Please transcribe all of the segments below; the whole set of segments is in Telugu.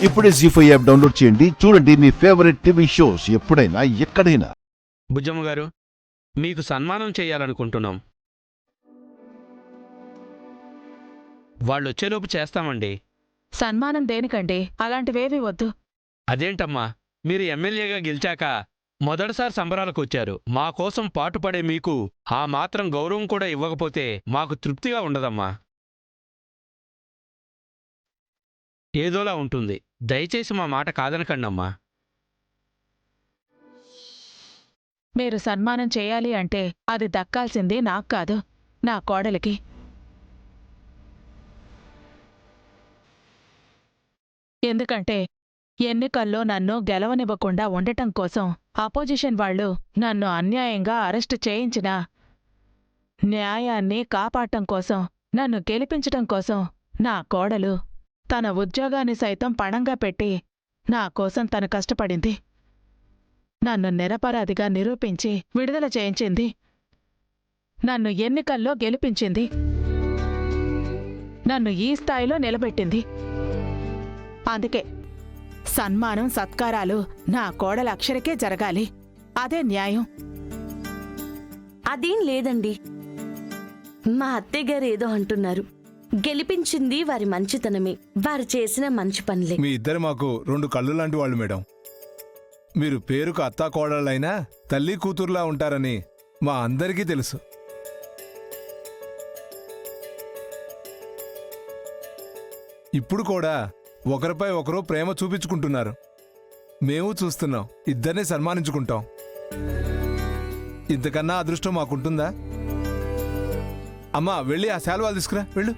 ఇప్పుడే జీ5 యాప్ డౌన్లోడ్ చేయండి. చూడండి మీ ఫేవరెట్ టీవీ షోస్ ఎప్పుడైనా ఎక్కడైనా. బుజ్జమ్మ గారు, మీకు సన్మానం చేయాలనుకుంటున్నాం. వాళ్ళొచ్చేలోపు చేస్తామండి. సన్మానం దేనికండి? అలాంటివేవీ వద్దు. అదేంటమ్మా, మీరు ఎమ్మెల్యేగా గెలిచాక మొదటిసారి సంబరాలకు వచ్చారు. మా కోసం పాటుపడే మీకు ఆ మాత్రం గౌరవం కూడా ఇవ్వకపోతే మాకు తృప్తిగా ఉండదమ్మా. ఏదోలా ఉంటుంది. దయచేసి మా మాట కాదనకండమ్మా. మీరు సన్మానం చేయాలి అంటే అది దక్కాల్సింది నాకు కాదు, నా కోడలికి. ఎందుకంటే ఎన్నికల్లో నన్ను గెలవనివ్వకుండా ఉండటం కోసం అపోజిషన్ వాళ్ళు నన్ను అన్యాయంగా అరెస్టు చేయించినా, న్యాయాన్ని కాపాడటం కోసం, నన్ను గెలిపించటం కోసం నా కోడలు తన ఉద్యోగాన్ని సైతం పణంగా పెట్టి నా కోసం తను కష్టపడింది. నన్ను నిరపరాధిగా నిరూపించి విడుదల చేయించింది. నన్ను ఎన్నికల్లో గెలిపించింది. నన్ను ఈ స్థాయిలో నిలబెట్టింది. అందుకే సన్మానం సత్కారాలు నా కోడల అక్షరకే జరగాలి. అదే న్యాయం. అదేం లేదండి. మా అత్తయ్యగారు ఏదో అంటున్నారు. గెలిపించింది వారి మంచితనమే, వారు చేసిన మంచి పనులే. మీ ఇద్దరు మాకు రెండు కళ్ళు లాంటి వాళ్ళు మేడం. మీరు పేరుకు అత్తా కోడళ్ళైనా తల్లి కూతురులా ఉంటారని మా అందరికీ తెలుసు. ఇప్పుడు కూడా ఒకరిపై ఒకరు ప్రేమ చూపించుకుంటున్నారు. మేము చూస్తున్నాం. ఇద్దరిని సన్మానించుకుంటాం. ఇంతకన్నా అదృష్టం మాకుంటుందా? అమ్మా, వెళ్ళి ఆ శాలువాలు తీసుకురా, వెళ్ళు.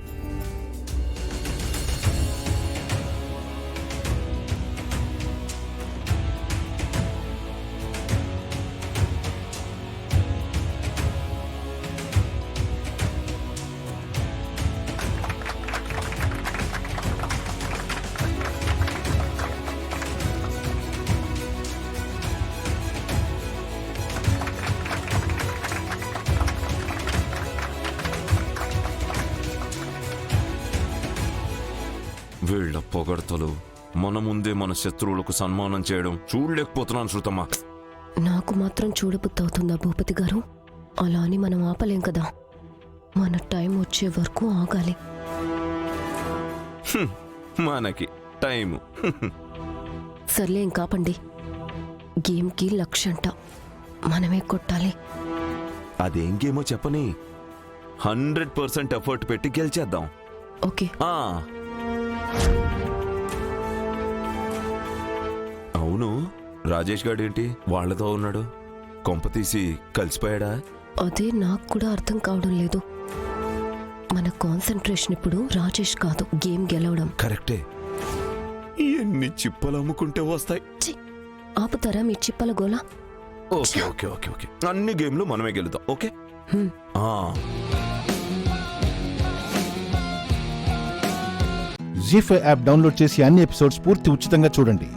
వీళ్ల పొగడ్తలు, మన ముందే మన శత్రువులకు సన్మానం చేయడం చూడలేకపోతున్నాను శృతమ్మా. నాకు మాత్రం చూడబుద్దవుతుందా భూపతి గారు? అలా అని మనం ఆపలేం కదా. మన టైం వచ్చే వరకు ఆగాలి. మనకి టైము. సర్లే, ఇంకాపండి. గేమ్కి లక్షంట మనమే కొట్టాలి. అదేం గేమో చెప్పని 100% ఎఫర్ట్ పెట్టి గెలిచేద్దాం. ఓకే. అవును, రాజేష్ గాడేంటి వాళ్లతో ఉన్నాడు? కొంపతీసి కలిసిపోయాడా? అదే నాకు కూడా అర్థం కావడం లేదు. మన కాన్సంట్రేషన్ ఇప్పుడు రాజేష్ కాదు, గేమ్ గెలవడం. కరెక్టే. ఎన్ని చిప్పలు అమ్ముకుంటే వస్తాయి. ఆపుతారా మీ చిప్పల గోలా? ఓకే ఓకే ఓకే ఓకే, అన్ని గేమ్లు మనమే గెలుద్దాం. ఓకే. జీ5 యాప్ డౌన్లోడ్ చేసి అన్ని ఎపిసోడ్స్ పూర్తి ఉచితంగా చూడండి.